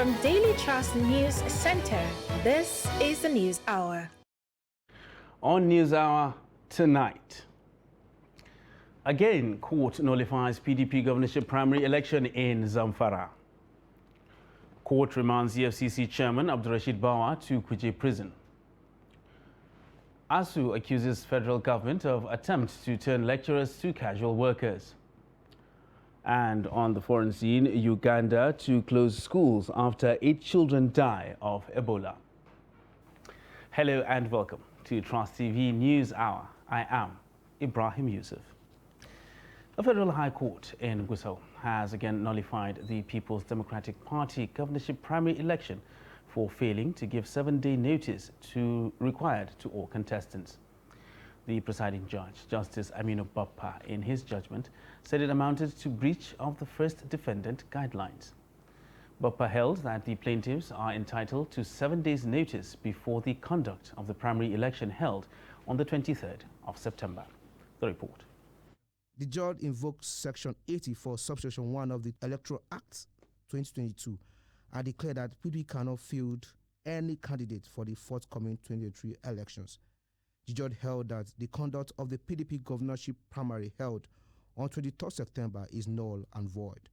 From Daily Trust News Center, this is the News Hour. On News Hour tonight. Again, court nullifies PDP governorship primary election in Zamfara. Court remands EFCC chairman Abdurrashid Bawa to Kuje prison. ASU accuses federal government of attempt to turn lecturers to casual workers. And on the foreign scene, Uganda to close schools after 8 children die of Ebola. Hello and welcome to Trust TV News Hour. I am Ibrahim Yusuf. The Federal High Court in Gusau has again nullified the People's Democratic Party governorship primary election for failing to give 7-day notice required to all contestants. The presiding judge, Justice Aminu Bappa, in his judgment, said it amounted to breach of the first defendant guidelines. Bappa held that the plaintiffs are entitled to 7 days' notice before the conduct of the primary election held on the 23rd of September. The report. The judge invoked Section 84, Subsection 1 of the Electoral Act 2022 and declared that PDP cannot field any candidate for the forthcoming 2023 elections. The judge held that the conduct of the PDP governorship primary held on 23rd September is null and void.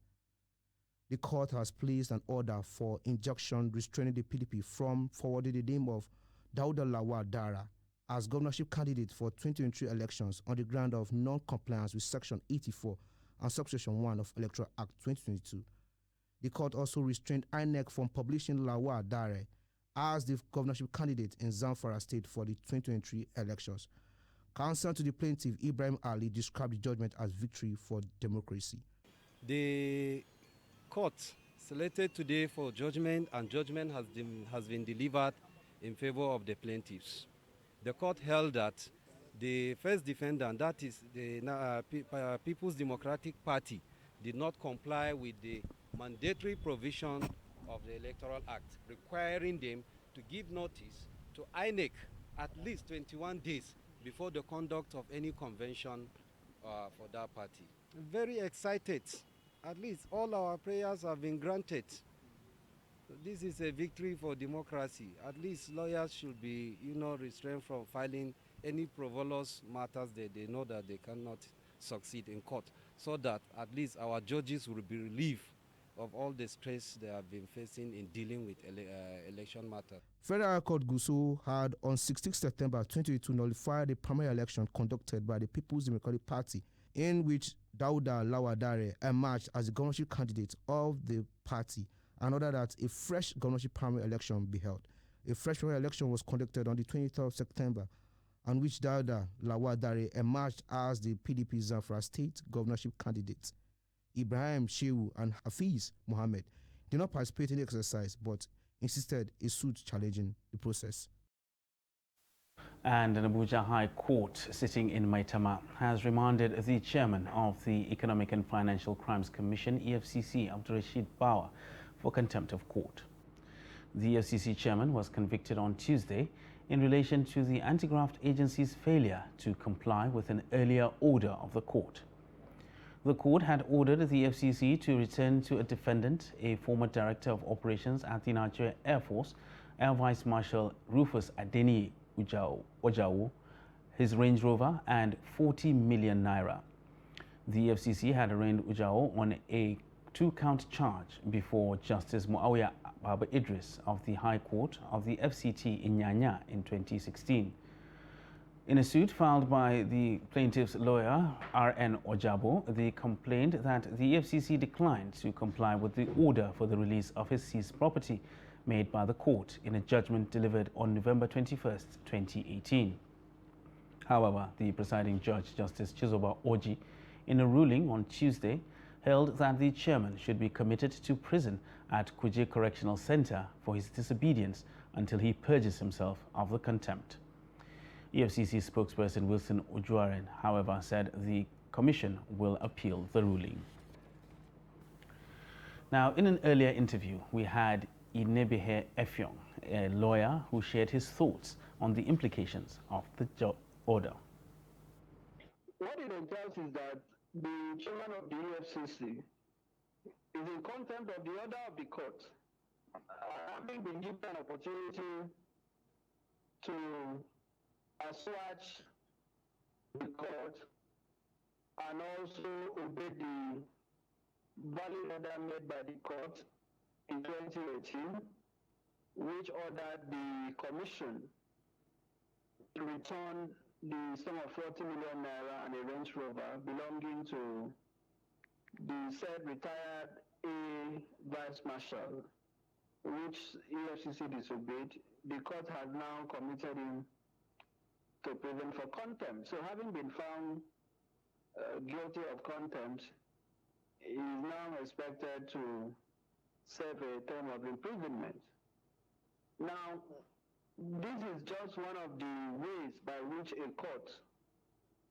The court has placed an order for injunction restraining the PDP from forwarding the name of Dauda Lawal Dara as governorship candidate for 2023 elections on the ground of non-compliance with Section 84 and Subsection 1 of Electoral Act 2022. The court also restrained INEC from publishing Lawal Dara as the governorship candidate in Zamfara State for the 2023 elections. Counsel to the plaintiff, Ibrahim Ali, described the judgment as victory for democracy. The court selected today for judgment, and judgment has been delivered in favor of the plaintiffs. The court held that the first defendant, that is the People's Democratic Party, did not comply with the mandatory provision of the Electoral Act, requiring them to give notice to INEC at least 21 days before the conduct of any convention for that party. Very excited. At least all our prayers have been granted. This is a victory for democracy. At least lawyers should be, restrained from filing any frivolous matters that they know that they cannot succeed in court, so that at least our judges will be relieved of all the stress they have been facing in dealing with election matters. Federal High Court Gusau had on 16 September 2022 nullified the primary election conducted by the People's Democratic Party, in which Dauda Lawal Dara emerged as the governorship candidate of the party, and ordered that a fresh governorship primary election be held. A fresh primary election was conducted on the 23rd of September, on which Dauda Lawal Dara emerged as the PDP Zamfara State governorship candidate. Ibrahim Shehu and Hafiz Mohammed did not participate in the exercise, but insisted a suit challenging the process. And an Abuja High Court sitting in Maitama has remanded the chairman of the Economic and Financial Crimes Commission, EFCC, Abdurrashid Bawa, for contempt of court. The EFCC chairman was convicted on Tuesday in relation to the anti-graft agency's failure to comply with an earlier order of the court. The court had ordered the FCC to return to a defendant, a former director of operations at the Nigeria Air Force, Air Vice Marshal Rufus Adeniyi Ojawo, his Range Rover and 40 million naira. The FCC had arraigned Ojawo on a 2-count charge before Justice Muawiyah Baba Idris of the High Court of the FCT in Nyanya in 2016. In a suit filed by the plaintiff's lawyer, R.N. Ojabo, they complained that the FCC declined to comply with the order for the release of his seized property made by the court in a judgment delivered on November 21, 2018. However, the presiding judge, Justice Chizoba Oji, in a ruling on Tuesday, held that the chairman should be committed to prison at Kuje Correctional Center for his disobedience until he purges himself of the contempt. EFCC spokesperson Wilson Ojuaren, however, said the commission will appeal the ruling. Now, in an earlier interview, we had Inebehe Effiong, a lawyer who shared his thoughts on the implications of the order. What it entails is that the chairman of the EFCC is in contempt of the order of the court, having been given an opportunity to assuage the court and also obey the valid order made by the court in 2018, which ordered the commission to return the sum of 40 million naira and a Range Rover belonging to the said retired A Vice Marshal, which EFCC disobeyed. The court has now committed him to prison for contempt. So having been found guilty of contempt, he is now expected to serve a term of imprisonment. Now, this is just one of the ways by which a court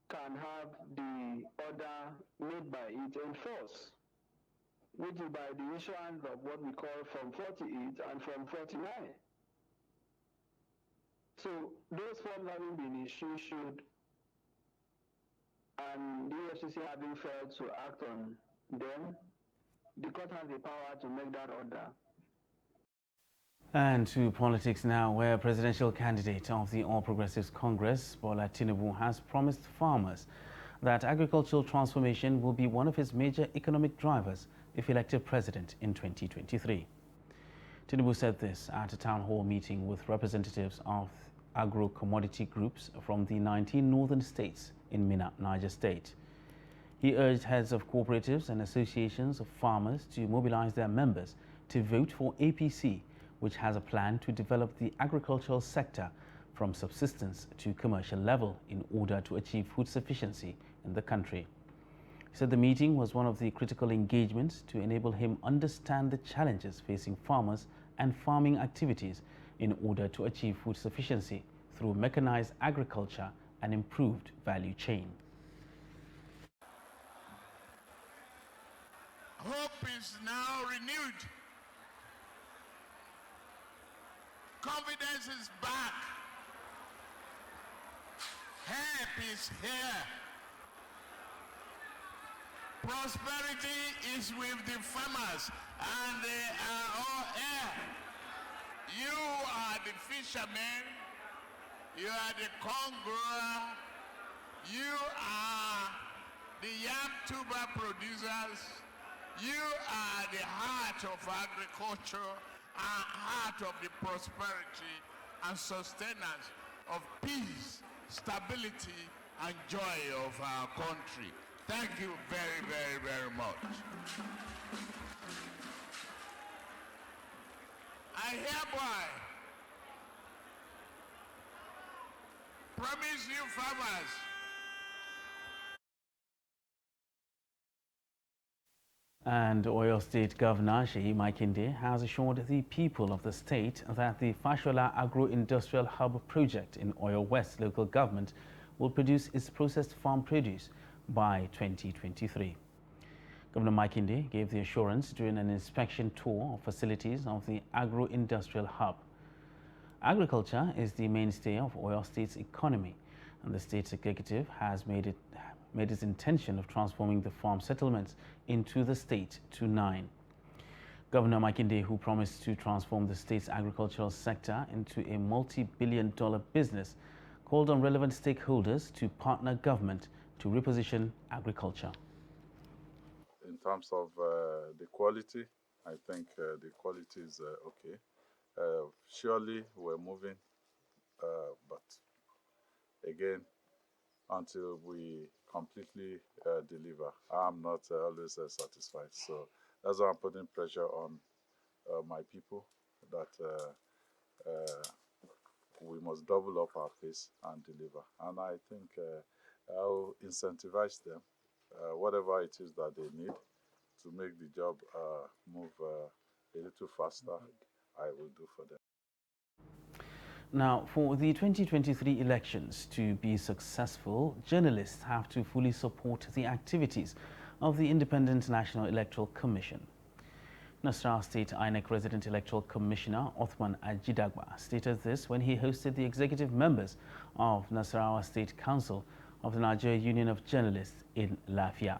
can have the order made by it enforced, which is by the issuance of what we call Form 48 and Form 49. So those forms having been issued and the EFCC having failed to act on them, the court has the power to make that order. And to politics now, where presidential candidate of the All Progressives Congress, Bola Tinubu, has promised farmers that agricultural transformation will be one of his major economic drivers if elected president in 2023. Tinubu said this at a town hall meeting with representatives of agro-commodity groups from the 19 northern states in Minna, Niger State. He urged heads of cooperatives and associations of farmers to mobilize their members to vote for APC, which has a plan to develop the agricultural sector from subsistence to commercial level in order to achieve food sufficiency in the country. He said the meeting was one of the critical engagements to enable him understand the challenges facing farmers and farming activities in order to achieve food sufficiency through mechanized agriculture and improved value chain. Hope is now renewed. Confidence is back. Help is here. Prosperity is with the farmers, and they are all here. You are the fishermen, you are the corn grower, you are the yam tuber producers, you are the heart of agriculture and heart of the prosperity and sustenance of peace, stability, and joy of our country. Thank you very, very, very much. I hereby promise you farmers And Oyo State Governor Seyi Makinde has assured the people of the state that the Fashola Agro-Industrial Hub project in Oyo West local government will produce its processed farm produce by 2023. Governor Makinde gave the assurance during an inspection tour of facilities of the Agro-Industrial Hub. Agriculture is the mainstay of Oyo State's economy, and the state's executive has made its intention of transforming the farm settlements into the state to 9. Governor Makinde, who promised to transform the state's agricultural sector into a multi-billion-dollar business, called on relevant stakeholders to partner government to reposition agriculture. In terms of the quality, I think the quality is okay. Surely we're moving, but again, until we completely deliver, I'm not always satisfied. So that's why I'm putting pressure on my people that we must double up our pace and deliver. And I think I'll incentivize them, whatever it is that they need to make the job move a little faster, I will do for them. Now, for the 2023 elections to be successful, journalists have to fully support the activities of the Independent National Electoral Commission. Nasarawa State INEC Resident Electoral Commissioner Othman Ajidagba stated this when he hosted the executive members of Nasarawa State Council of the Nigeria Union of Journalists in Lafia.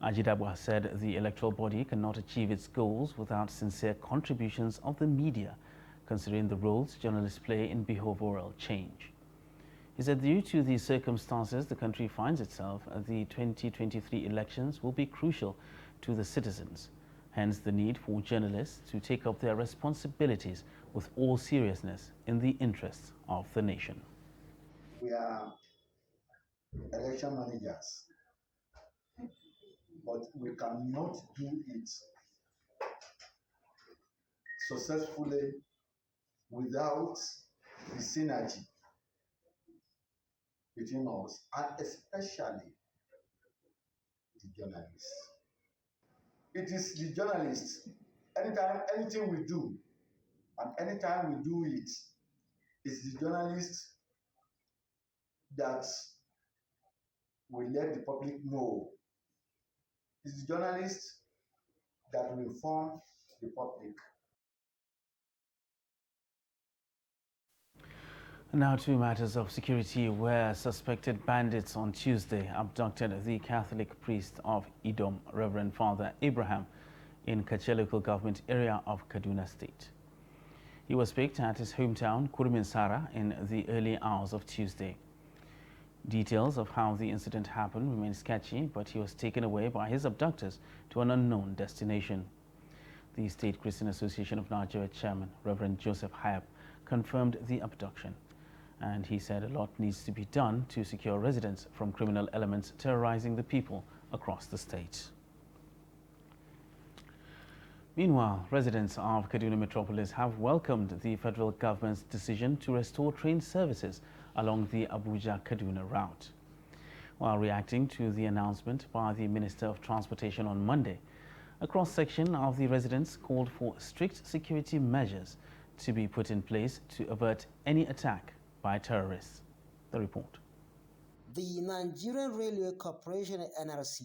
Ajidabwa said the electoral body cannot achieve its goals without sincere contributions of the media, considering the roles journalists play in behavioral change. He said due to the circumstances the country finds itself, the 2023 elections will be crucial to the citizens. Hence the need for journalists to take up their responsibilities with all seriousness in the interests of the nation. We are election managers, but we cannot do it successfully without the synergy between us, and especially the journalists. It is the journalists, anytime, anything we do, and anytime we do it, it's the journalists that will let the public know. It's the journalists that will inform the public. Now to matters of security, where suspected bandits on Tuesday abducted the Catholic priest of Idom, Reverend Father Abraham, in Kache local government area of Kaduna State. He was picked at his hometown, Kuruminsara, in the early hours of Tuesday. Details of how the incident happened remain sketchy, but he was taken away by his abductors to an unknown destination. The State Christian Association of Nigeria chairman, Reverend Joseph Hayab, confirmed the abduction. And he said a lot needs to be done to secure residents from criminal elements terrorizing the people across the state. Meanwhile, residents of Kaduna Metropolis have welcomed the federal government's decision to restore train services along the Abuja-Kaduna route. While reacting to the announcement by the Minister of Transportation on Monday, a cross-section of the residents called for strict security measures to be put in place to avert any attack by terrorists. The report. The Nigerian Railway Corporation (NRC)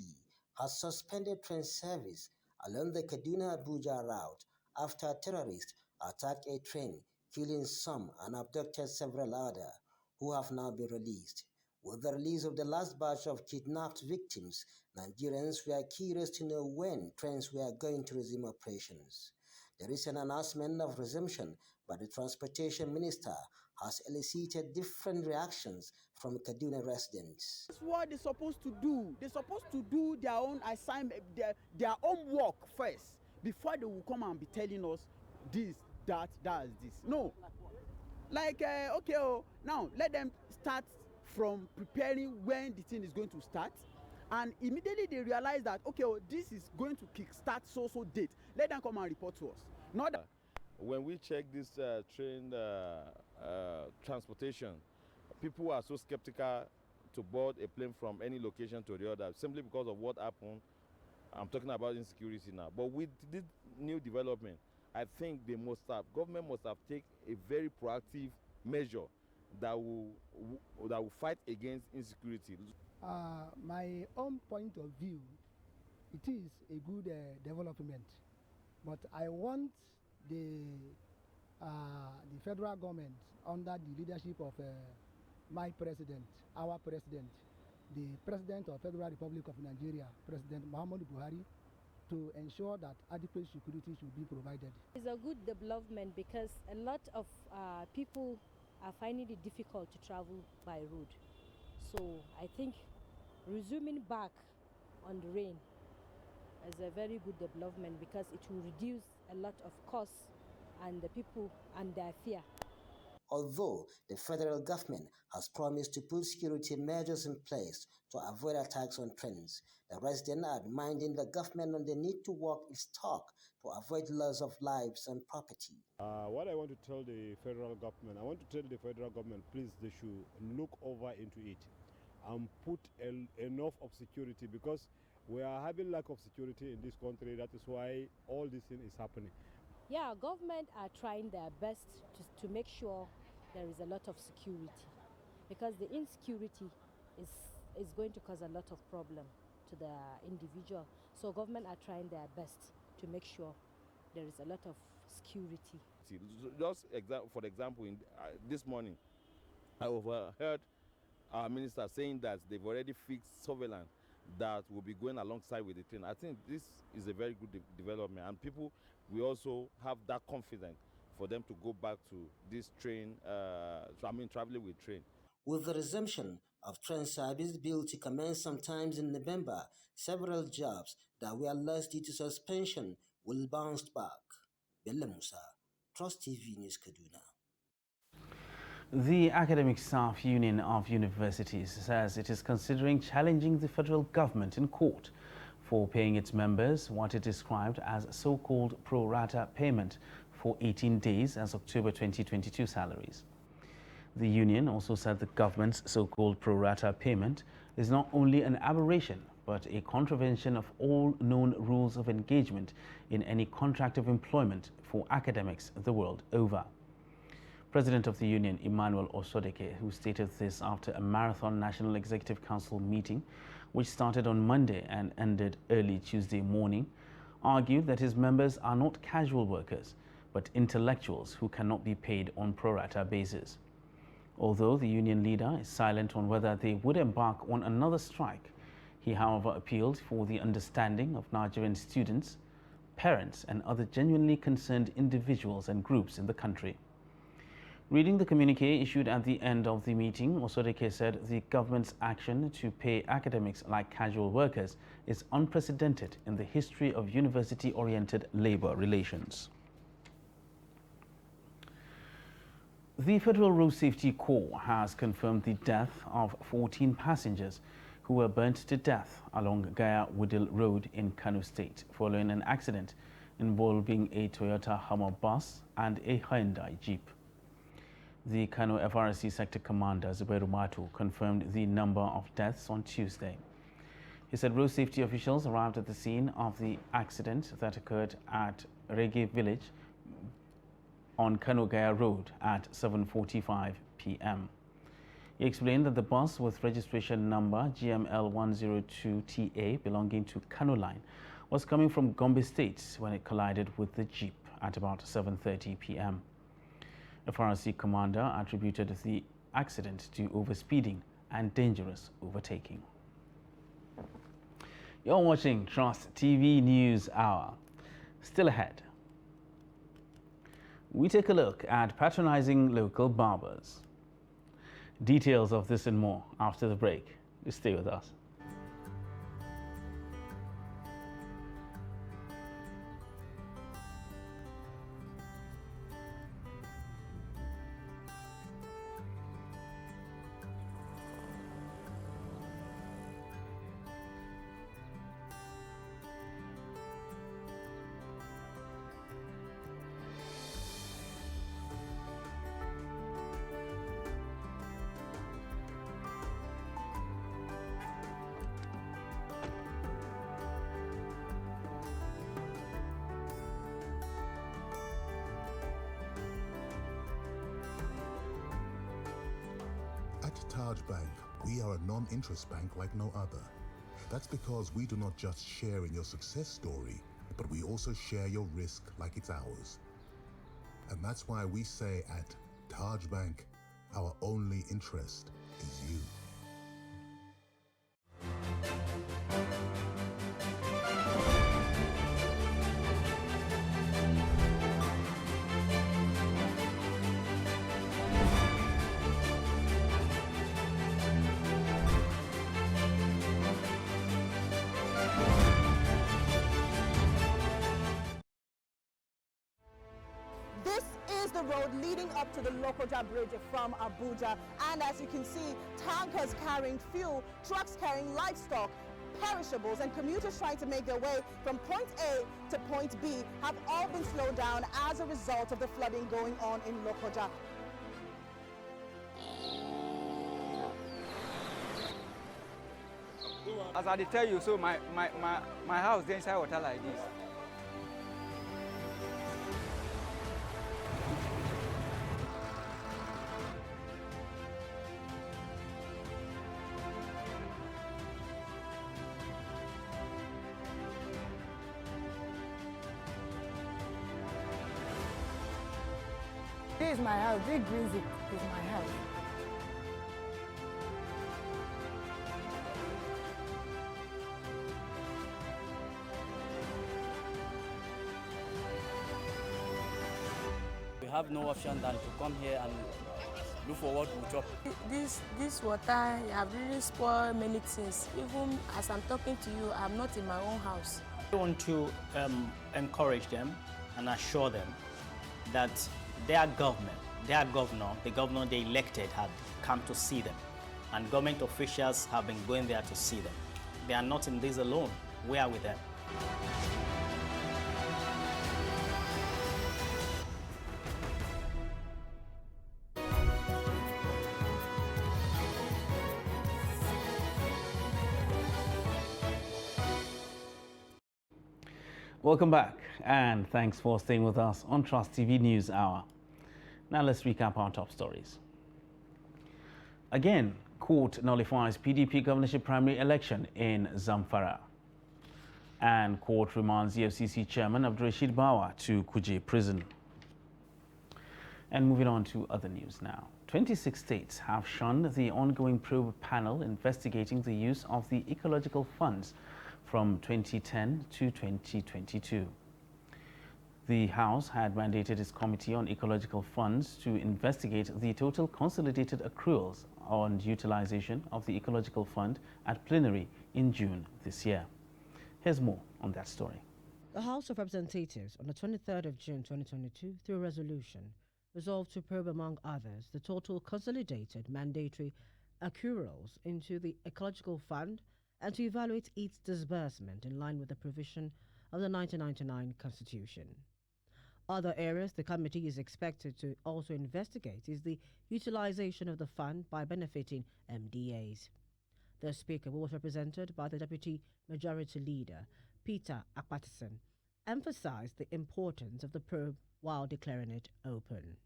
has suspended train service along the Kaduna-Abuja route after terrorists attacked a train, killing some and abducted several others, who have now been released. With the release of the last batch of kidnapped victims, Nigerians were curious to know when trains were going to resume operations. The recent announcement of resumption by the Transportation Minister has elicited different reactions from Kaduna residents. That's what they're supposed to do. They're supposed to do their own assignment, their own work first, before they will come and be telling us this, that, this. No. Like, okay, now let them start from preparing when the thing is going to start. And immediately they realize that, okay, this is going to kickstart so date. Let them come and report to us. Not that. When we check this train transportation, people are so skeptical to board a plane from any location to the other simply because of what happened. I'm talking about insecurity now. But with this new development, I think government must have taken a very proactive measure that will fight against insecurity. My own point of view, it is a good development, but I want the federal government, under the leadership of my president, our president, the President of Federal Republic of Nigeria, President Muhammadu Buhari, to ensure that adequate security should be provided. It's a good development because a lot of people are finding it difficult to travel by road. So I think resuming back on the rain is a very good development because it will reduce a lot of costs and the people and their fear. Although the federal government has promised to put security measures in place to avoid attacks on trains, the residents are reminding the government on the need to walk its talk to avoid loss of lives and property. What I want to tell the federal government, please, they should look over into it and put enough of security, because we are having lack of security in this country. That is why all this thing is happening. Yeah, government are trying their best to make sure there is a lot of security, because the insecurity is going to cause a lot of problem to the individual. So government are trying their best to make sure there is a lot of security. Just for example, this morning, I overheard our minister saying that they've already fixed surveillance that will be going alongside with the train. I think this is a very good development, and people will also have that confidence for them to go back to this train, traveling with train. With the resumption of train service built to commence sometimes in November, several jobs that were lost due to suspension will bounce back. Bello Musa, Trust TV News, Kaduna. The Academic Staff Union of Universities says it is considering challenging the federal government in court for paying its members what it described as so-called pro rata payment for 18 days as October 2022 salaries. The union also said the government's so-called pro rata payment is not only an aberration but a contravention of all known rules of engagement in any contract of employment for academics the world over. President of the union, Emmanuel Osodeke, who stated this after a marathon National Executive Council meeting, which started on Monday and ended early Tuesday morning, argued that his members are not casual workers, but intellectuals who cannot be paid on pro rata basis. Although the union leader is silent on whether they would embark on another strike, he, however, appealed for the understanding of Nigerian students, parents, and other genuinely concerned individuals and groups in the country. Reading the communique issued at the end of the meeting, Osodeke said the government's action to pay academics like casual workers is unprecedented in the history of university-oriented labor relations. The Federal Road Safety Corps has confirmed the death of 14 passengers who were burnt to death along Gaya-Wudil Road in Kano State following an accident involving a Toyota Hummer bus and a Hyundai Jeep. The Kano FRC Sector Commander Zubairu Matu confirmed the number of deaths on Tuesday. He said road safety officials arrived at the scene of the accident that occurred at Rege Village on Kano Gaya Road at 7:45 p.m. He explained that the bus with registration number GML 102TA belonging to Kano Line was coming from Gombe State when it collided with the Jeep at about 7:30 p.m. FRC commander attributed the accident to overspeeding and dangerous overtaking. You're watching Trust TV News Hour. Still ahead, we take a look at patronizing local barbers. Details of this and more after the break. Stay with us. At Taj Bank, we are a non-interest bank like no other. That's because we do not just share in your success story, but we also share your risk like it's ours. And that's why we say at Taj Bank, our only interest is you. This is the road leading up to the Lokoja Bridge from Abuja, and as you can see, tankers carrying fuel, trucks carrying livestock, perishables, and commuters trying to make their way from point A to point B have all been slowed down as a result of the flooding going on in Lokoja. As I tell you, so my house is inside water like this. This is my house. This music is my house. have no option than to come here and look for what we chop. This water have really spoiled many things. Even as I'm talking to you, I'm not in my own house. I want to encourage them and assure them that their governor, the governor they elected, had come to see them, and government officials have been going there to see them. They are not in this alone. We are with them. Welcome back, and thanks for staying with us on Trust TV News Hour. Now let's recap our top stories. Again, court nullifies PDP governorship primary election in Zamfara. And court remands EFCC chairman Abdulrashid Bawa to Kuje prison. And moving on to other news now. 26 states have shunned the ongoing probe panel investigating the use of the ecological funds from 2010 to 2022. The House had mandated its Committee on Ecological Funds to investigate the total consolidated accruals on utilization of the Ecological Fund at plenary in June this year. Here's more on that story. The House of Representatives on the 23rd of June 2022, through a resolution, resolved to probe, among others, the total consolidated mandatory accruals into the Ecological Fund and to evaluate its disbursement in line with the provision of the 1999 Constitution. Other areas the committee is expected to also investigate is the utilization of the fund by benefiting MDAs. The Speaker was represented by the Deputy Majority Leader, Peter Akpatison, emphasized the importance of the probe while declaring it open.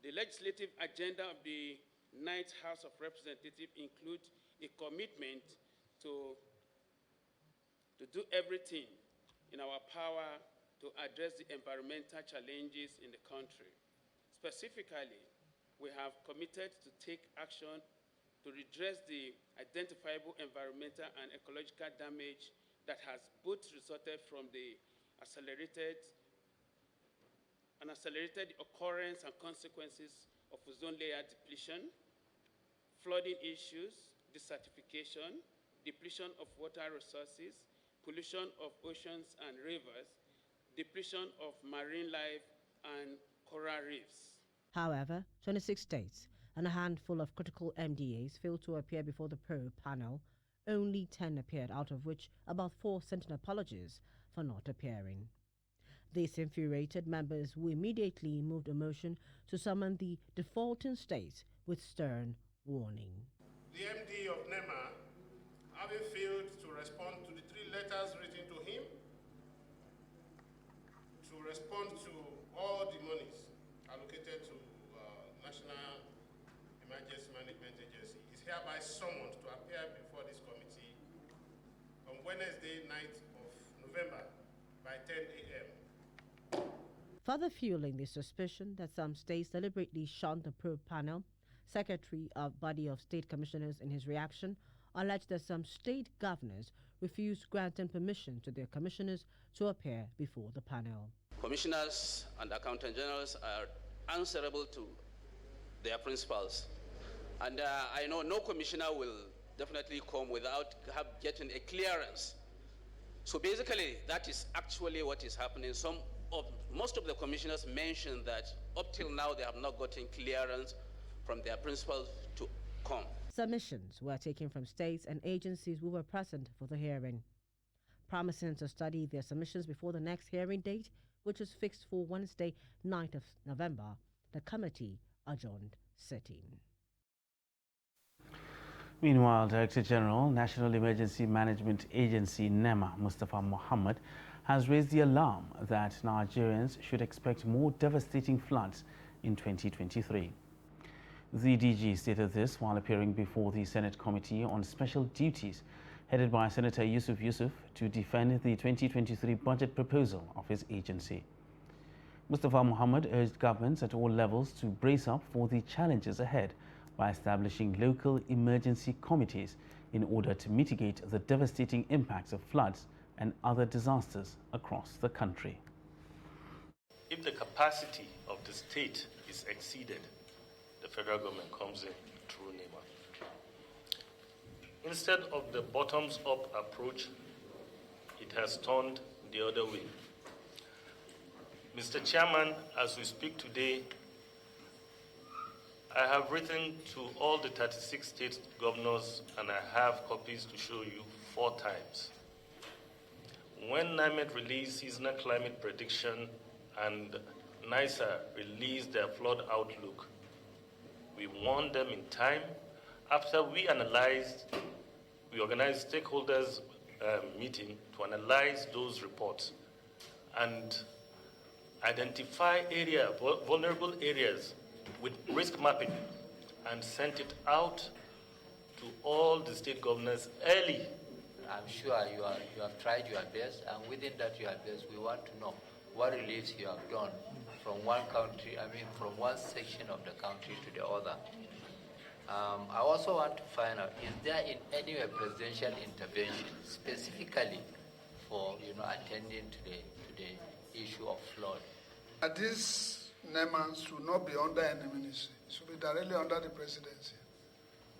The legislative agenda of the 9th House of Representatives includes a commitment to do everything in our power to address the environmental challenges in the country. Specifically, we have committed to take action to redress the identifiable environmental and ecological damage that has both resulted from the accelerated occurrence and consequences of ozone layer depletion, flooding issues, desertification, depletion of water resources, pollution of oceans and rivers, depletion of marine life and coral reefs. However, 26 states and a handful of critical MDAs failed to appear before the probe panel. Only 10 appeared, out of which about 4 sent an apologies for not appearing. This infuriated members, who immediately moved a motion to summon the defaulting states with stern warning. The MD of NEMA, having failed to respond to the 3 letters written to him, to respond to all the monies allocated to National Emergency Management Agency, is hereby summoned to appear before this committee on Wednesday, 9th of November by 10 a.m. Further fueling the suspicion that some states deliberately shunned the probe panel, Secretary of Body of State Commissioners, in his reaction, alleged that some state governors refused granting permission to their commissioners to appear before the panel. Commissioners and accountant generals are answerable to their principals. And I know no commissioner will definitely come without getting a clearance. So basically, that is actually what is happening. Most of the commissioners mentioned that up till now they have not gotten clearance from their principals to come. Submissions were taken from states and agencies who were present for the hearing. Promising to study their submissions before the next hearing date, which was fixed for Wednesday, 9th of November, the committee adjourned sitting. Meanwhile, Director General, National Emergency Management Agency, NEMA, Mustafa Mohammed, has raised the alarm that Nigerians should expect more devastating floods in 2023. The DG stated this while appearing before the Senate Committee on Special Duties, headed by Senator Yusuf Yusuf, to defend the 2023 budget proposal of his agency. Mustafa Mohammed urged governments at all levels to brace up for the challenges ahead by establishing local emergency committees in order to mitigate the devastating impacts of floods and other disasters across the country. If the capacity of the state is exceeded, the federal government comes in through NEMA. Instead of the bottoms-up approach, it has turned the other way. Mr. Chairman, as we speak today, I have written to all the 36 state governors, and I have copies to show you 4 times. When NIMET released seasonal climate prediction and NISA released their flood outlook, we warned them in time. After we organized stakeholders meeting to analyze those reports and identify vulnerable areas with risk mapping, and sent it out to all the state governors early. I'm sure you have tried your best, and within that your best, we want to know what reliefs you have done from one country, from one section of the country to the other. I also want to find out, is there in any way presidential intervention specifically for attending to the issue of flood? This NEMA should not be under any ministry. It should be directly under the presidency.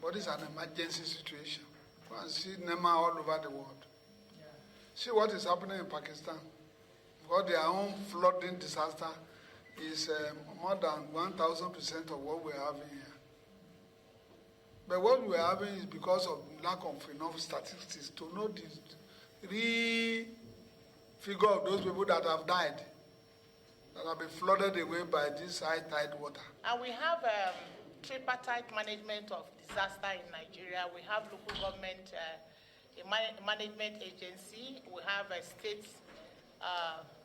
But it's an emergency situation. You can see NEMA all over the world. Yeah. See what is happening in Pakistan. Because their own flooding disaster is more than 1,000% of what we're having here. But what we're having is because of lack of enough statistics to know the real figure of those people that have died, that have been flooded away by this high tide water. And we have tripartite management of disaster in Nigeria. We have local government, a management agency. We have a state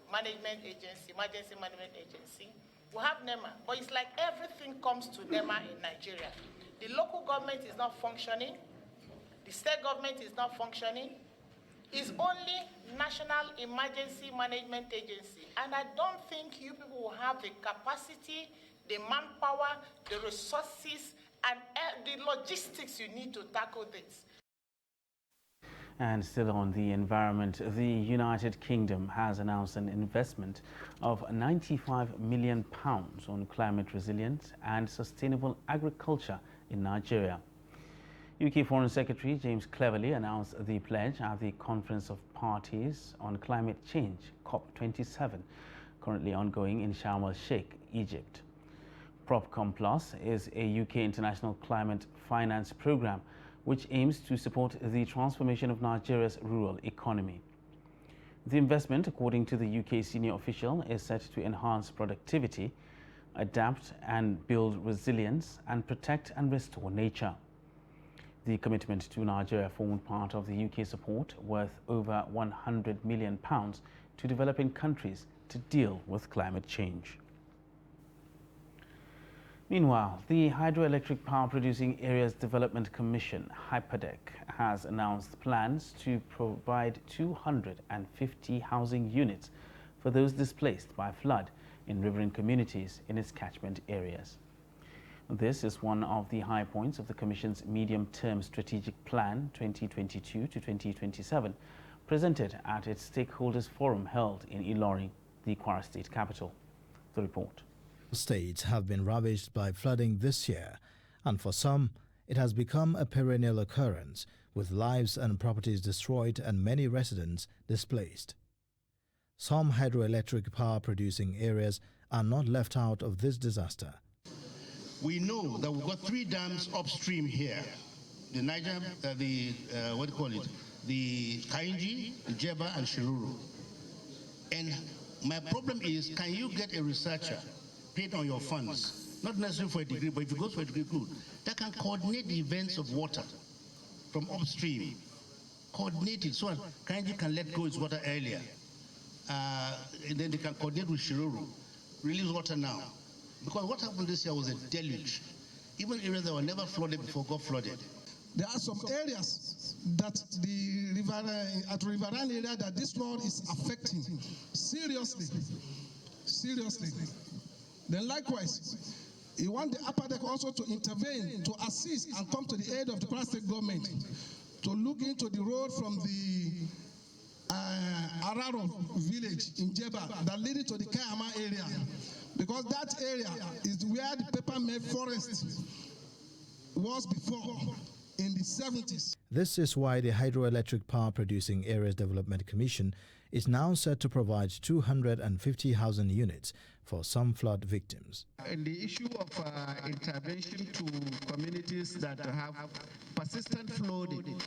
management agency, emergency management agency. We have NEMA, but it's like everything comes to NEMA in Nigeria. The local government is not functioning. The state government is not functioning. It's only National Emergency Management Agency. And I don't think you people will have the capacity, the manpower, the resources, and the logistics you need to tackle this. And still on the environment, the United Kingdom has announced an investment of £95 million on climate resilience and sustainable agriculture in Nigeria. UK Foreign Secretary James Cleverly announced the pledge at the Conference of Parties on Climate Change, COP27, currently ongoing in Sharm el-Sheikh, Egypt. PropCom Plus is a UK international climate finance program which aims to support the transformation of Nigeria's rural economy. The investment, according to the UK senior official, is set to enhance productivity, adapt and build resilience, and protect and restore nature. The commitment to Nigeria formed part of the UK support worth over £100 million to developing countries to deal with climate change. Meanwhile, the Hydroelectric Power Producing Areas Development Commission, HYPADEC, has announced plans to provide 250 housing units for those displaced by flood in riverine communities in its catchment areas. This is one of the high points of the Commission's medium-term strategic plan 2022 to 2027, presented at its stakeholders forum held in Ilorin, the Kwara State capital. The report. States have been ravaged by flooding this year, and for some, it has become a perennial occurrence, with lives and properties destroyed and many residents displaced. Some hydroelectric power-producing areas are not left out of this disaster. We know that we've got 3 dams upstream here: the Niger, the Kainji, the Jeba, and Shiruru. And my problem is, can you get a researcher paid on your funds, not necessarily for a degree, but if it goes for a degree, good, that can coordinate the events of water from upstream, coordinate it so that Kainji can let go its water earlier, and then they can coordinate with Shiruru, release water now. Because what happened this year was a deluge. Even areas that were never flooded before got flooded. There are some areas that the riverine area that this flood is affecting seriously. Then likewise, you want the HYPADEC also to intervene, to assist and come to the aid of the Kwara State government to look into the road from the Araro village in Jeba that leading to the Kayama area. because that area is where the paper mill forest was before in the 70s. This is why the Hydroelectric Power Producing Areas Development Commission is now set to provide 250 housing units for some flood victims. And the issue of intervention to communities that have persistent flooding,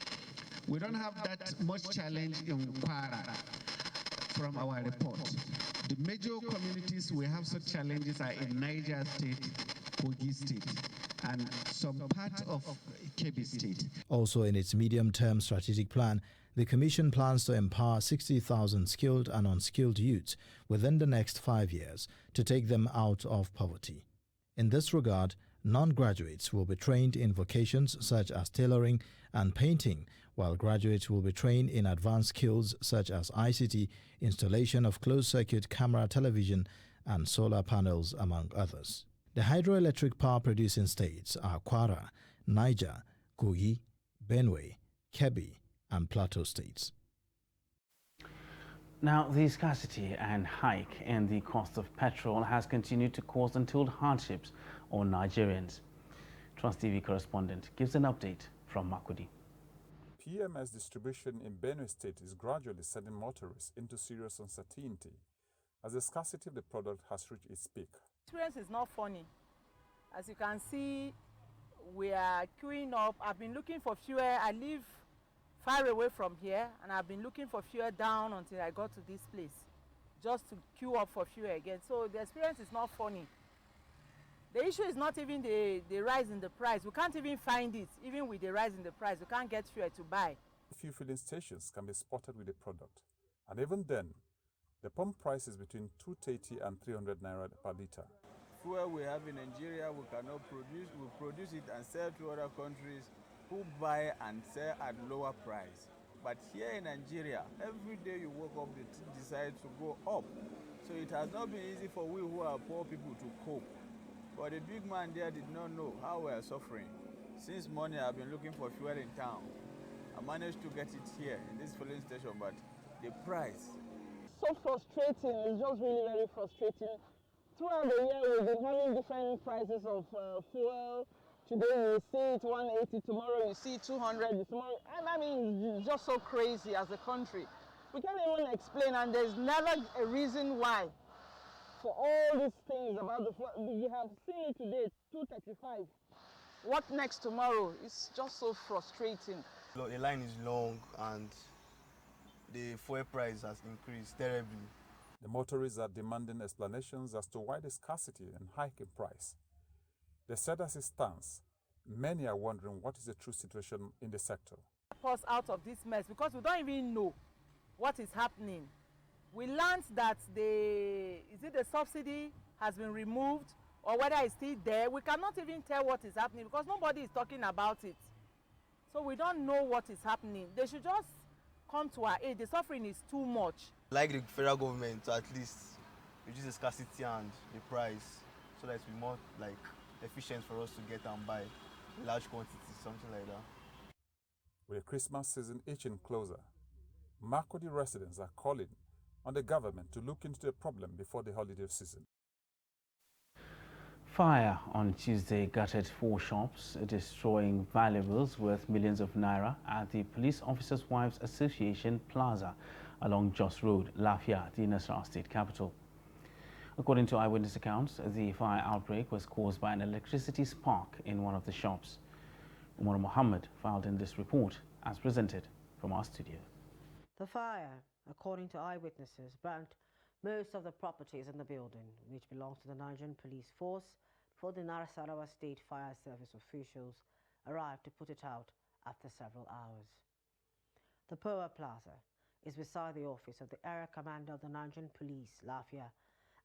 we don't have that much challenge in Kwara from our report. The major communities we have such challenges are in Niger State, Kogi State, and some part of Kebbi State. Also in its medium-term strategic plan, the Commission plans to empower 60,000 skilled and unskilled youths within the next 5 years to take them out of poverty. In this regard, non-graduates will be trained in vocations such as tailoring and painting, while graduates will be trained in advanced skills such as ICT, installation of closed-circuit camera television, and solar panels, among others. The hydroelectric power-producing states are Kwara, Niger, Kogi, Benue, Kebbi, and Plateau states. Now, the scarcity and hike in the cost of petrol has continued to cause untold hardships on Nigerians. Trust TV correspondent gives an update from Makurdi. PMS distribution in Benue State is gradually sending motorists into serious uncertainty as the scarcity of the product has reached its peak. Experience is not funny. As you can see, we are queuing up. I've been looking for fuel. I live far away from here, and I've been looking for fuel down until I got to this place, just to queue up for fuel again. So the experience is not funny. The issue is not even the rise in the price. We can't even find it. Even with the rise in the price, we can't get fuel to buy. A few filling stations can be spotted with the product, and even then, the pump price is between 230 and 300 naira per litre. Fuel we have in Nigeria, we cannot produce. We produce it and sell to other countries who buy and sell at lower price. But here in Nigeria, every day you wake up, they decide to go up. So it has not been easy for we who are poor people to cope. But the big man there did not know how we are suffering. Since morning, I've been looking for fuel in town. I managed to get it here in this filling station, but the price. So frustrating, it's just really very frustrating. Throughout the year, we've been having different prices of fuel. Today you see it 180, tomorrow you see 200, tomorrow, and I mean, it's just so crazy as a country. We can't even explain, and there's never a reason why for all these things about the fuel. We have seen it today, 235. What next tomorrow? It's just so frustrating. The line is long and the fuel price has increased terribly. The motorists are demanding explanations as to why the scarcity and hike in price. They said as it stands, many are wondering what is the true situation in the sector. Help us out of this mess because we don't even know what is happening. We learned that the subsidy has been removed or whether it's still there. We cannot even tell what is happening because nobody is talking about it. So we don't know what is happening. They should just come to our aid. The suffering is too much. Like the federal government to at least reduce the scarcity and the price so that it will be more like efficient for us to get and buy large quantities, something like that. With the Christmas season itching closer, Makurdi residents are calling on the government to look into the problem before the holiday season. Fire on Tuesday gutted 4 shops, destroying valuables worth millions of naira at the Police Officers' Wives Association Plaza along Jos Road, Lafia, the Nasarawa state capital. According to eyewitness accounts, the fire outbreak was caused by an electricity spark in one of the shops. Umar Mohammed filed in this report as presented from our studio. The fire, according to eyewitnesses, burnt most of the properties in the building, which belongs to the Nigerian Police Force, before the Nasarawa State Fire Service officials arrived to put it out after several hours. The Power Plaza is beside the office of the Area Commander of the Nigerian Police, Lafia,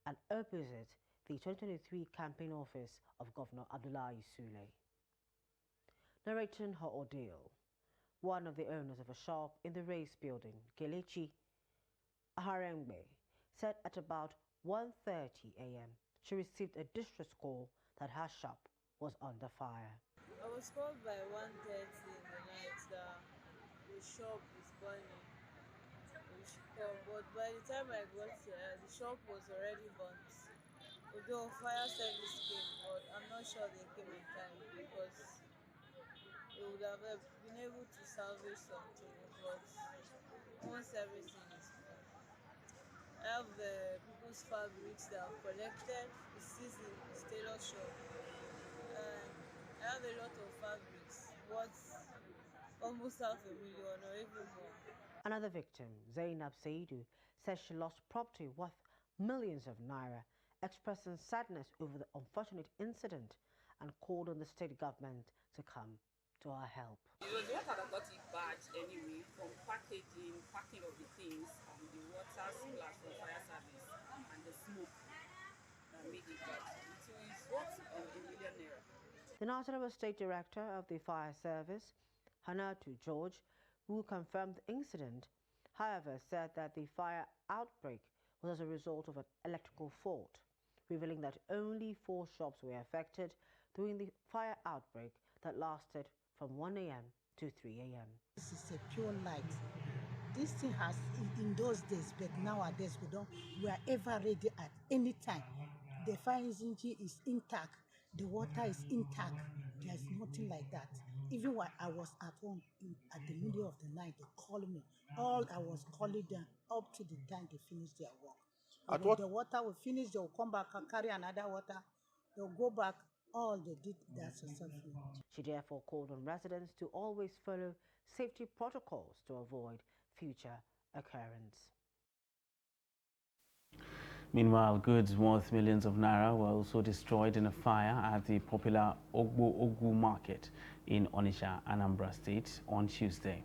and opposite the 2023 campaign office of Governor Abdullahi Sule. Narrating her ordeal, one of the owners of a shop in the race building, Kelechi Aharengbe, said at about 1:30 a.m. she received a distress call that her shop was under fire. I was called by 1:30 in the night that the shop is burning. But by the time I got here, the shop was already burnt. Although fire service came, but I'm not sure they came in time because they would have been able to salvage something, but once everything is gone. I have the people's fabrics that I've collected, the season, the tailor shop, and I have a lot of fabrics worth almost $500,000 or even more. Another victim, Zainab Saidu, says she lost property worth millions of naira, expressing sadness over the unfortunate incident and called on the state government to come to her help. It was the water that got it bad anyway, from packaging, packing of the things, and the water splash from fire service and the smoke that made it bad. It was worth ₦1 million. The Nasarawa State Director of the Fire Service, Hanatu George, who confirmed the incident, however, said that the fire outbreak was as a result of an electrical fault, revealing that only 4 shops were affected during the fire outbreak that lasted from 1 a.m. to 3 a.m. This is a pure light. This thing has, in those days, but nowadays we are ever ready at any time. The fire engine is intact, the water is intact. There's nothing like that. Even when I was at home at the middle of the night, they called me. All I was calling them up to the time they finish their work. When the water will finish, they'll come back and carry another water. They'll go back. All they did that successfully. She therefore called on residents to always follow safety protocols to avoid future occurrence. Meanwhile, goods worth millions of naira were also destroyed in a fire at the popular Ogbo Ogu market in Onitsha, Anambra State on Tuesday.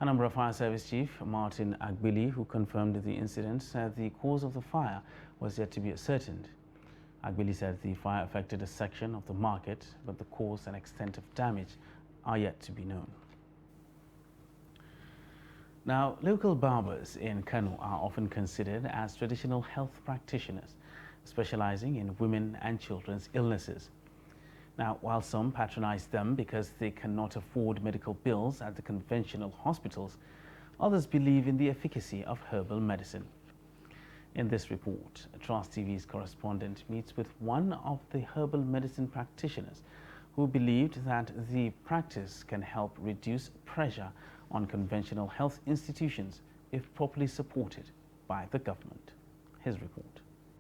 Anambra Fire Service Chief Martin Agbili, who confirmed the incident, said the cause of the fire was yet to be ascertained. Agbili said the fire affected a section of the market, but the cause and extent of damage are yet to be known. Now, local barbers in Kano are often considered as traditional health practitioners, specializing in women and children's illnesses. Now, while some patronize them because they cannot afford medical bills at the conventional hospitals, others believe in the efficacy of herbal medicine. In this report, Trust TV's correspondent meets with one of the herbal medicine practitioners who believed that the practice can help reduce pressure on conventional health institutions if properly supported by the government. His report.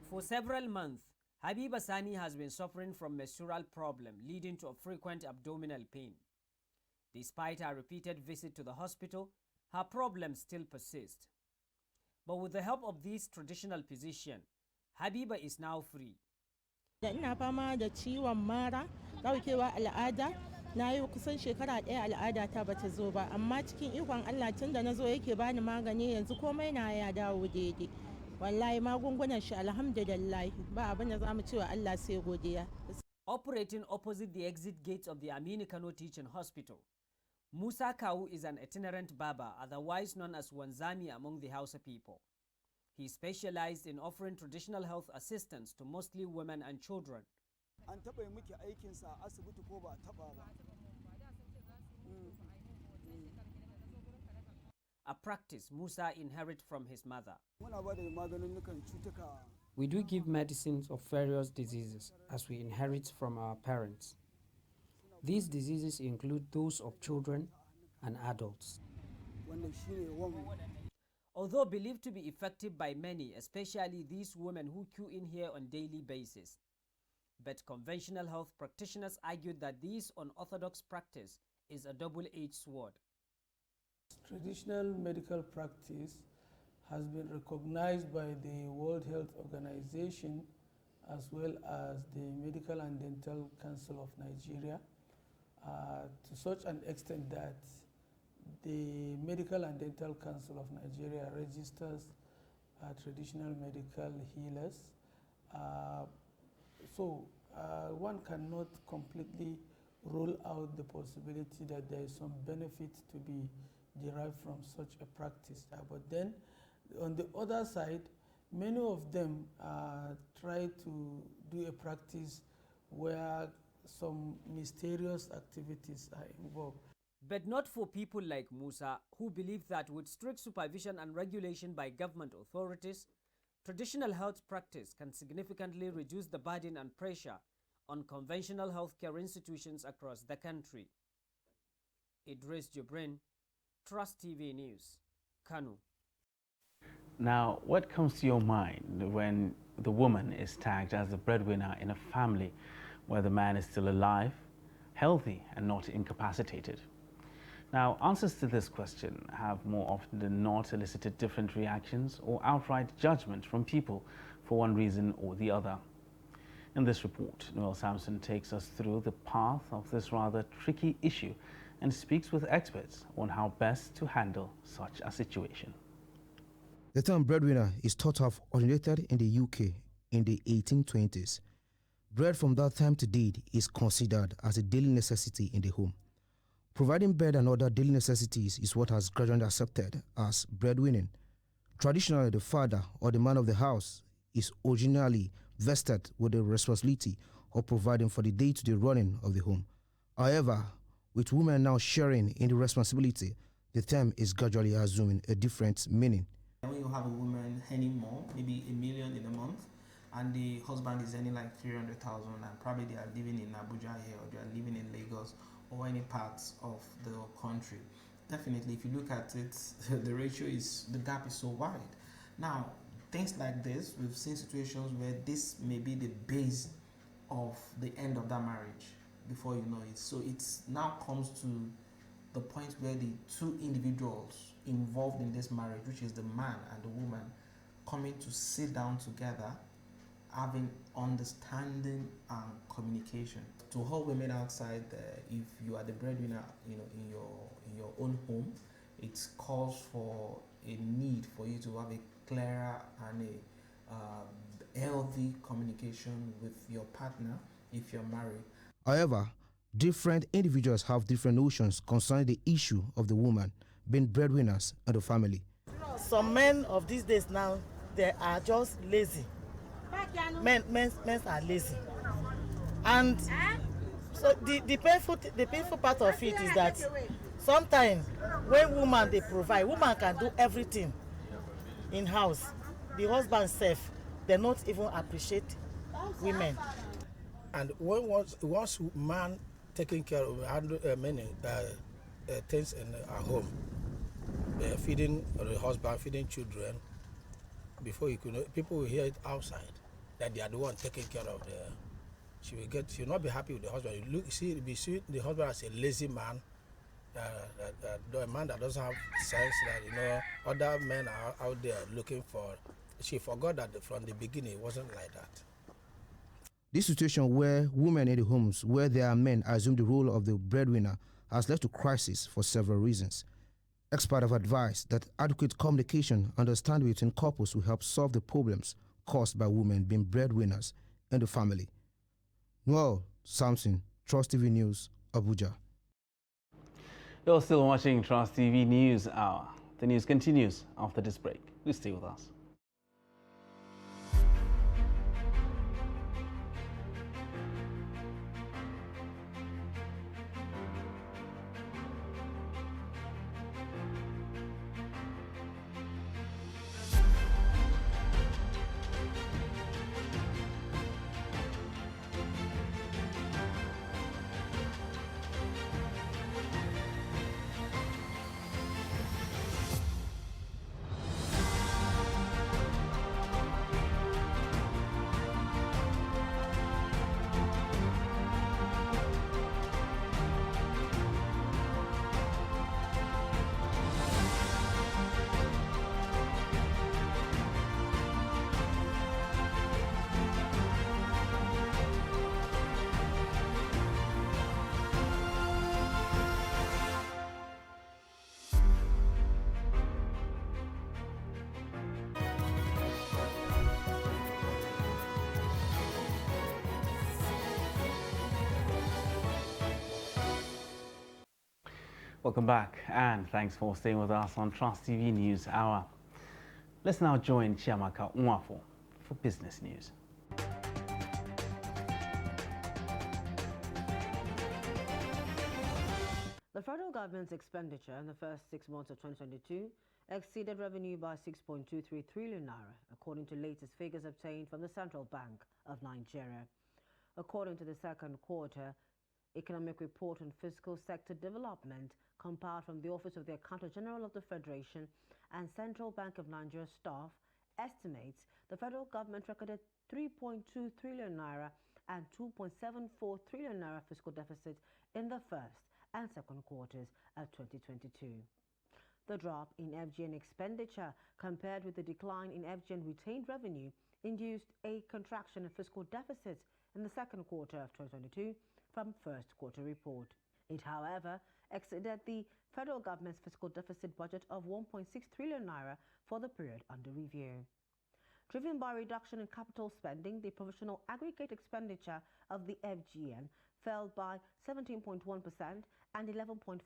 For several months, Habiba Sani has been suffering from menstrual problem leading to a frequent abdominal pain. Despite her repeated visit to the hospital, her problems still persist. But with the help of this traditional physician, Habiba is now free. Ina fama da ciwon mara, daukewa al'ada, na yi kusan shekara ɗaya al'ada ta bata zo ba, amma cikin ikon Allah tun da na zo yake bani magani yanzu komai na ya dawo daidai. Wallahi magungunan shi alhamdulillah ba abin da zamu cewa Allah sai godiya. Operating opposite the exit gates of the Aminu Kano Teaching Hospital, Musa Kawu is an itinerant barber, otherwise known as Wanzami among the Hausa people. He specialized in offering traditional health assistance to mostly women and children. An taɓa miki aikinsa a asibiti ko ba a taɓa ba. A practice Musa inherited from his mother. Muna ba da maganinnukan cutuka. We do give medicines of various diseases as we inherit from our parents. These diseases include those of children and adults. Although believed to be effective by many, especially these women who queue in here on a daily basis, but conventional health practitioners argued that this unorthodox practice is a double-edged sword. Traditional medical practice has been recognized by the World Health Organization as well as the Medical and Dental Council of Nigeria to such an extent that the Medical and Dental Council of Nigeria registers traditional medical healers. One cannot completely rule out the possibility that there is some benefit to be derived from such a practice. But then, on the other side, many of them try to do a practice where some mysterious activities are involved. But not for people like Musa, who believe that with strict supervision and regulation by government authorities, Traditional health practice can significantly reduce the burden and pressure on conventional healthcare institutions across the country. Idris Jibrin, Trust TV News, Kano. Now, what comes to your mind when the woman is tagged as the breadwinner in a family where the man is still alive, healthy, and not incapacitated? Now, answers to this question have more often than not elicited different reactions or outright judgment from people for one reason or the other. In this report, Noel Samson takes us through the path of this rather tricky issue and speaks with experts on how best to handle such a situation. The term breadwinner is thought of originated in the UK in the 1820s. Bread from that time to date is considered as a daily necessity in the home. Providing bread and other daily necessities is what has gradually accepted as breadwinning. Traditionally, the father or the man of the house is originally vested with the responsibility of providing for the day-to-day running of the home. However, with women now sharing in the responsibility, the term is gradually assuming a different meaning. When you have a woman earning more, maybe $1 million in a month, and the husband is earning like 300,000, and probably they are living in Abuja here, or they are living in Lagos, or any parts of the country. Definitely, if you look at it, the gap is so wide. Now, things like this, we've seen situations where this may be the base of the end of that marriage before you know it. So it now comes to the point where the two individuals involved in this marriage, which is the man and the woman, coming to sit down together, having understanding and communication. To all women outside there, if you are the breadwinner, in your own home, it calls for a need for you to have a clearer and a healthy communication with your partner if you're married. However, different individuals have different notions concerning the issue of the woman being breadwinners in the family. Some men of these days now, they are just lazy. Men are lazy. And so the painful part of it is that sometimes when woman they provide, woman can do everything in house. The husband self, they not even appreciate women. And when once man taking care of many things in our home, feeding the husband, feeding children, before you could, people will hear it outside that they are the one taking care of the. She will not be happy with the husband. You see the husband as a lazy man, a man that doesn't have sense. That other men are out there looking for. She forgot that from the beginning it wasn't like that. This situation where women in the homes where there are men assume the role of the breadwinner has led to crisis for several reasons. Experts have advised that adequate communication and understanding between couples will help solve the problems caused by women being breadwinners in the family. Noel Samson, Trust TV News, Abuja. You're still watching Trust TV News Hour. The news continues after this break. Please stay with us. Welcome back, and thanks for staying with us on Trust TV News Hour. Let's now join Chiamaka Nwafo for business news. The federal government's expenditure in the first 6 months of 2022 exceeded revenue by 6.23 trillion naira, according to latest figures obtained from the Central Bank of Nigeria. According to the second quarter economic report on fiscal sector development compiled from the Office of the Accountant General of the Federation and Central Bank of Nigeria staff, estimates the federal government recorded 3.2 trillion naira and 2.74 trillion naira fiscal deficit in the first and second quarters of 2022. The drop in FGN expenditure compared with the decline in FGN retained revenue induced a contraction in fiscal deficit in the second quarter of 2022 from first quarter report. It, however, exceeded the federal government's fiscal deficit budget of 1.6 trillion naira for the period under review. Driven by reduction in capital spending, the provisional aggregate expenditure of the FGN fell by 17.1% and 11.4%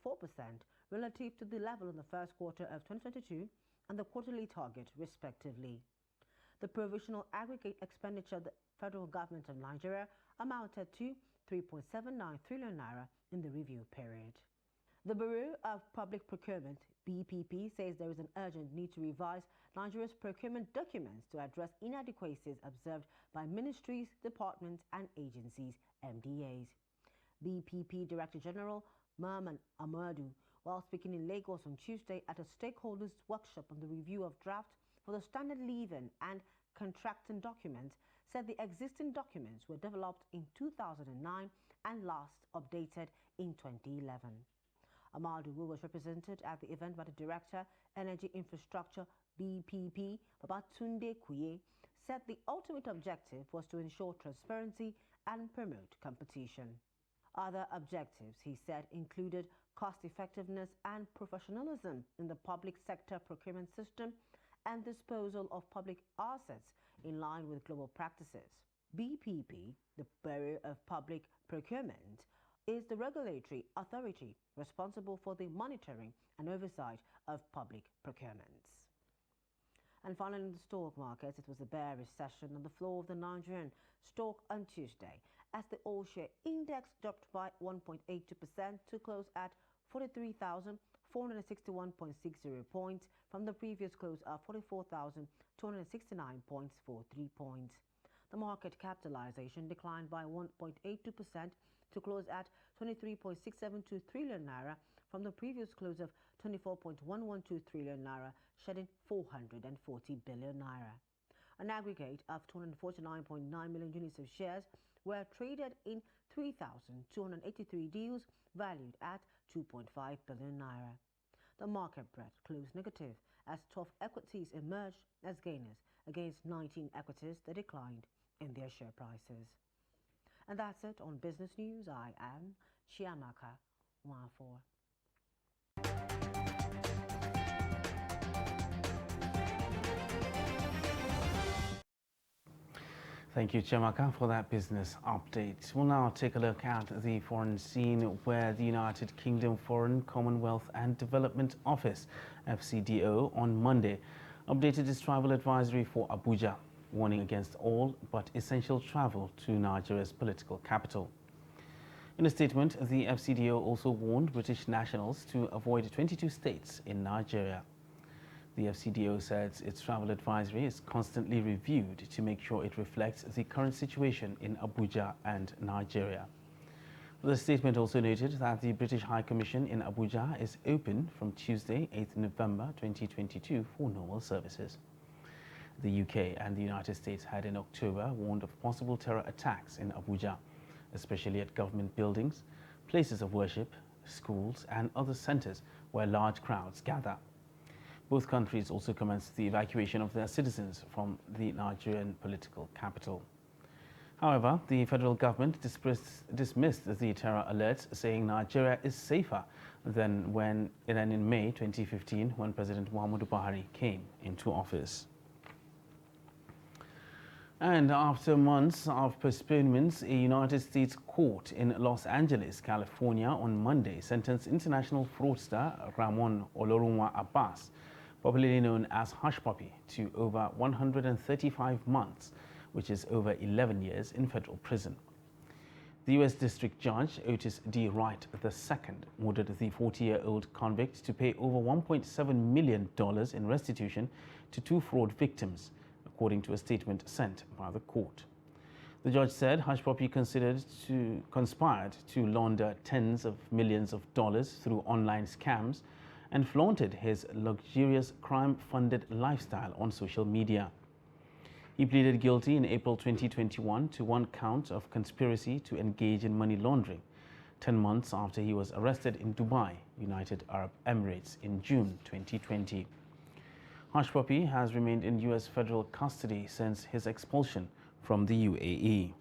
relative to the level in the first quarter of 2022 and the quarterly target, respectively. The provisional aggregate expenditure of the federal government of Nigeria amounted to 3.79 trillion naira in the review period. The Bureau of Public Procurement, BPP, says there is an urgent need to revise Nigeria's procurement documents to address inadequacies observed by ministries, departments, and agencies, MDAs. BPP Director General Merman Amadu, while speaking in Lagos on Tuesday at a stakeholders workshop on the review of draft for the standard leaving and contracting documents, said the existing documents were developed in 2009 and last updated in 2011. Amadu, who was represented at the event by the Director, Energy Infrastructure, BPP, Babatunde Kuye, said the ultimate objective was to ensure transparency and promote competition. Other objectives, he said, included cost-effectiveness and professionalism in the public sector procurement system and disposal of public assets in line with global practices. BPP, the Bureau of Public Procurement, is the regulatory authority responsible for the monitoring and oversight of public procurements. And finally, in the stock markets, it was a bearish session on the floor of the Nigerian stock on Tuesday, as the all-share index dropped by 1.82% to close at 43,461.60 points from the previous close of 44,269.43 points. The market capitalization declined by 1.82% to close at 23.672 trillion naira from the previous close of 24.112 trillion naira, shedding 440 billion naira. An aggregate of 249.9 million units of shares were traded in 3,283 deals valued at 2.5 billion naira. The market breadth closed negative as 12 equities emerged as gainers against 19 equities that declined in their share prices. And that's it on Business News. I am Chiamaka Nwafor. Thank you, Chiamaka, for that business update. We'll now take a look at the foreign scene, where the United Kingdom Foreign, Commonwealth and Development Office, FCDO, on Monday updated its travel advisory for Abuja, warning against all but essential travel to Nigeria's political capital. In a statement, the FCDO also warned British nationals to avoid 22 states in Nigeria. The FCDO says its travel advisory is constantly reviewed to make sure it reflects the current situation in Abuja and Nigeria. The statement also noted that the British High Commission in Abuja is open from Tuesday, 8th November 2022 for normal services. The UK and the United States had in October warned of possible terror attacks in Abuja, especially at government buildings, places of worship, schools and other centers where large crowds gather. Both countries also commenced the evacuation of their citizens from the Nigerian political capital. However, the federal government dismissed the terror alerts, saying Nigeria is safer than in May 2015, when President Muhammadu Buhari came into office. And after months of postponements, a United States court in Los Angeles, California, on Monday sentenced international fraudster Ramon Olorunwa Abbas, popularly known as Hush Puppy, to over 135 months, which is over 11 years in federal prison. The U.S. District Judge Otis D. Wright II ordered the 40-year-old convict to pay over $1.7 million in restitution to 2 fraud victims, according to a statement sent by the court. The judge said Hushpuppi conspired to launder tens of millions of dollars through online scams and flaunted his luxurious crime-funded lifestyle on social media. He pleaded guilty in April 2021 to 1 count of conspiracy to engage in money laundering, 10 months after he was arrested in Dubai, United Arab Emirates, in June 2020. Hushpuppi has remained in U.S. federal custody since his expulsion from the UAE.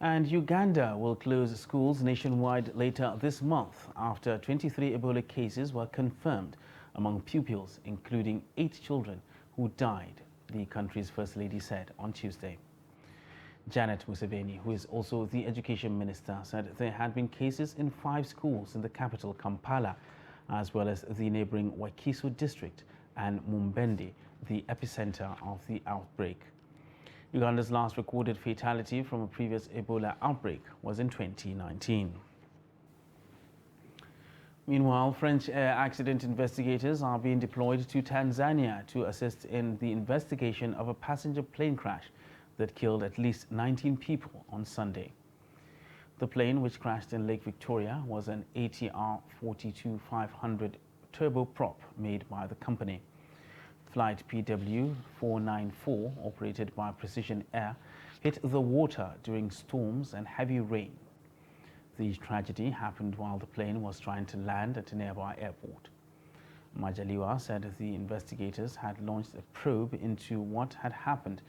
And Uganda will close schools nationwide later this month after 23 Ebola cases were confirmed among pupils, including 8 children who died, the country's First Lady said on Tuesday. Janet Museveni, who is also the Education Minister, said there had been cases in 5 schools in the capital, Kampala, as well as the neighboring Wakiso district and Mumbende, the epicenter of the outbreak. Uganda's last recorded fatality from a previous Ebola outbreak was in 2019. Meanwhile, French air accident investigators are being deployed to Tanzania to assist in the investigation of a passenger plane crash that killed at least 19 people on Sunday. The plane, which crashed in Lake Victoria, was an ATR 42-500 turboprop made by the company. Flight PW494, operated by Precision Air, hit the water during storms and heavy rain. The tragedy happened while the plane was trying to land at a nearby airport. Majaliwa said the investigators had launched a probe into what had happened,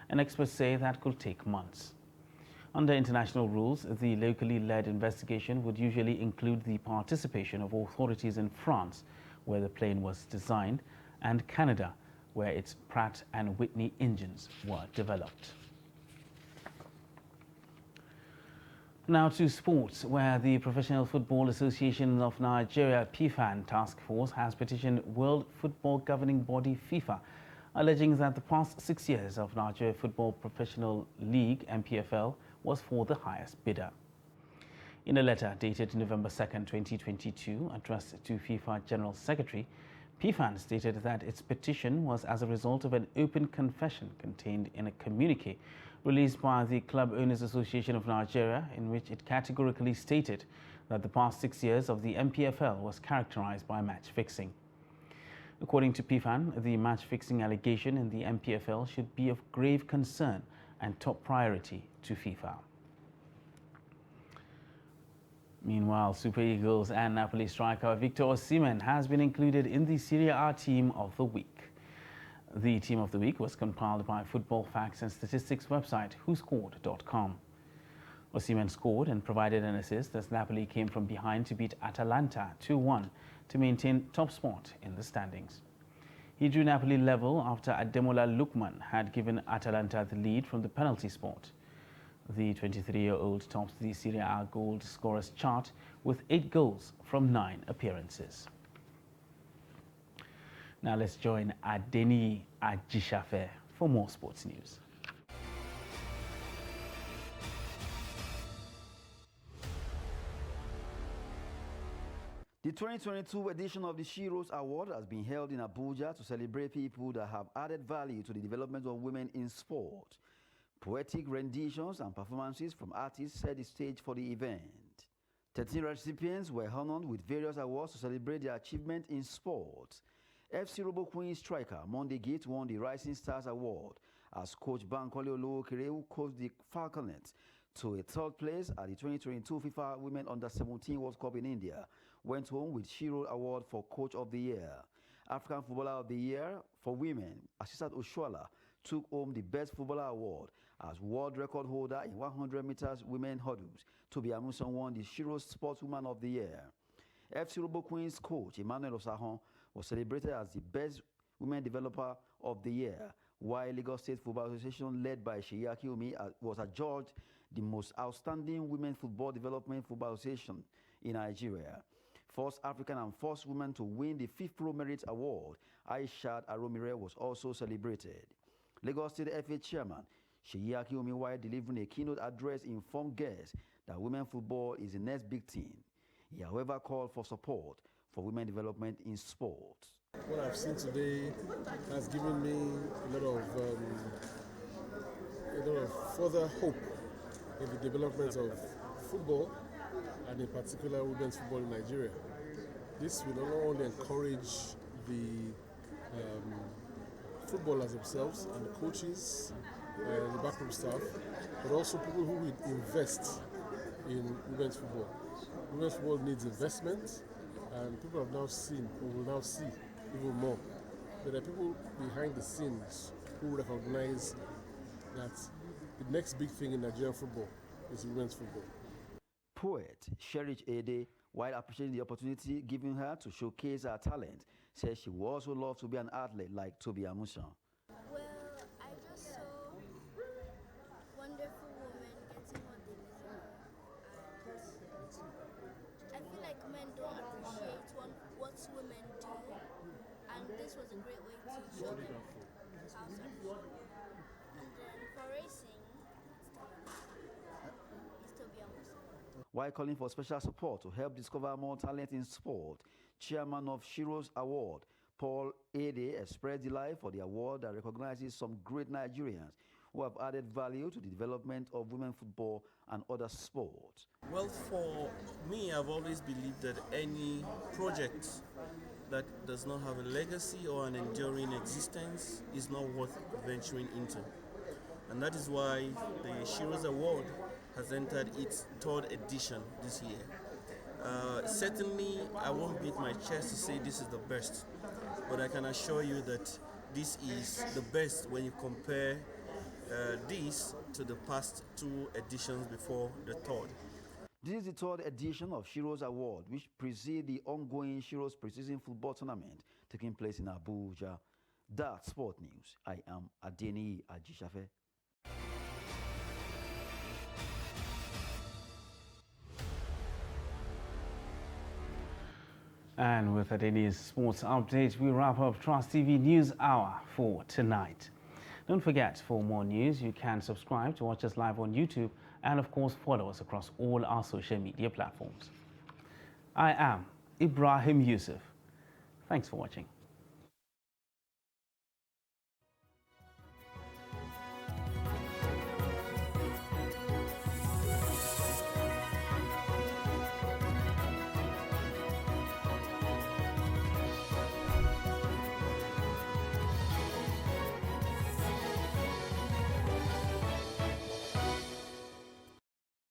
and experts say that could take months. Under international rules, the locally led investigation would usually include the participation of authorities in France, where the plane was designed, and Canada, where its Pratt & Whitney engines were developed. Now to sports, where the Professional Football Association of Nigeria, PFAN task force, has petitioned World Football Governing Body FIFA, alleging that the past 6 years of Nigeria Football Professional League, MPFL, was for the highest bidder. In a letter dated November 2nd, 2022, addressed to FIFA General Secretary, PFAN stated that its petition was as a result of an open confession contained in a communique released by the Club Owners Association of Nigeria, in which it categorically stated that the past 6 years of the MPFL was characterized by match fixing. According to PFAN, the match fixing allegation in the MPFL should be of grave concern and top priority to FIFA. Meanwhile, Super Eagles and Napoli striker Victor Osimhen has been included in the Serie A Team of the Week. The Team of the Week was compiled by football facts and statistics website whoscored.com. Osimhen scored and provided an assist as Napoli came from behind to beat Atalanta 2-1 to maintain top spot in the standings. He drew Napoli level after Ademola Lookman had given Atalanta the lead from the penalty spot. The 23-year-old tops the Serie A goal scorers chart with 8 goals from 9 appearances. Now let's join Adeni Ajishafe for more sports news. The 2022 edition of the Sheroes Award has been held in Abuja to celebrate people that have added value to the development of women in sport. Poetic renditions and performances from artists set the stage for the event. 13 recipients were honored with various awards to celebrate their achievement in sport. FC Robo Queen striker Monday Gate won the Rising Stars Award as coach Bankole Olowokere, who coached the Falconets to a 3rd place at the 2022 FIFA Women Under-17 World Cup in India, went home with Shiro Award for Coach of the Year. African Footballer of the Year for Women, Asisat Oshoala, took home the Best Footballer Award as world record holder in 100 meters women hurdles. Tobi Amusan won the Shiro Sportswoman of the Year. FC Robo Queens coach Emmanuel Osahon was celebrated as the Best Women Developer of the Year, while Lagos State Football Association, led by Sheyi Akiomi, was adjudged the most outstanding women football development football association in Nigeria. First African and first woman to win the 5th Pro Merit Award, Aishat Aromire, was also celebrated. Lagos State FA Chairman Sheyi Akinomi, while delivering a keynote address, informed guests that women football is the next big thing. He, however, called for support for women development in sport. What I've seen today has given me a lot of further hope in the development of football, and in particular women's football in Nigeria. This will not only encourage the footballers themselves and the coaches and the backroom staff, but also people who will invest in women's football. Women's football needs investment, and people have now seen, or will now see even more. There are people behind the scenes who recognize that the next big thing in Nigerian football is women's football. Poet Sherich Ede, while appreciating the opportunity given her to showcase her talent, says she would also love to be an athlete like Tobi Amusan. Well, I just saw wonderful women getting what they deserve, and I feel like men don't appreciate what women do, and this was a great way to show them how to appreciate it. And then for racing, it's Tobi Amusan. While calling for special support to help discover more talent in sport, Chairman of Shiro's Award, Paul Ede, expressed delight for the award that recognizes some great Nigerians who have added value to the development of women football and other sports. Well, for me, I've always believed that any project that does not have a legacy or an enduring existence is not worth venturing into. And that is why the Shiro's Award has entered its 3rd edition this year. Certainly, I won't beat my chest to say this is the best, but I can assure you that this is the best when you compare this to the past 2 editions before the 3rd. This is the 3rd edition of Shiro's Award, which precedes the ongoing Shiro's Preseason Football Tournament taking place in Abuja. That's Sport News. I am Adeni Ajishafe. And with Adeni's sports update, we wrap up Trust TV News Hour for tonight. Don't forget, for more news, you can subscribe to watch us live on YouTube and, of course, follow us across all our social media platforms. I am Ibrahim Yusuf. Thanks for watching.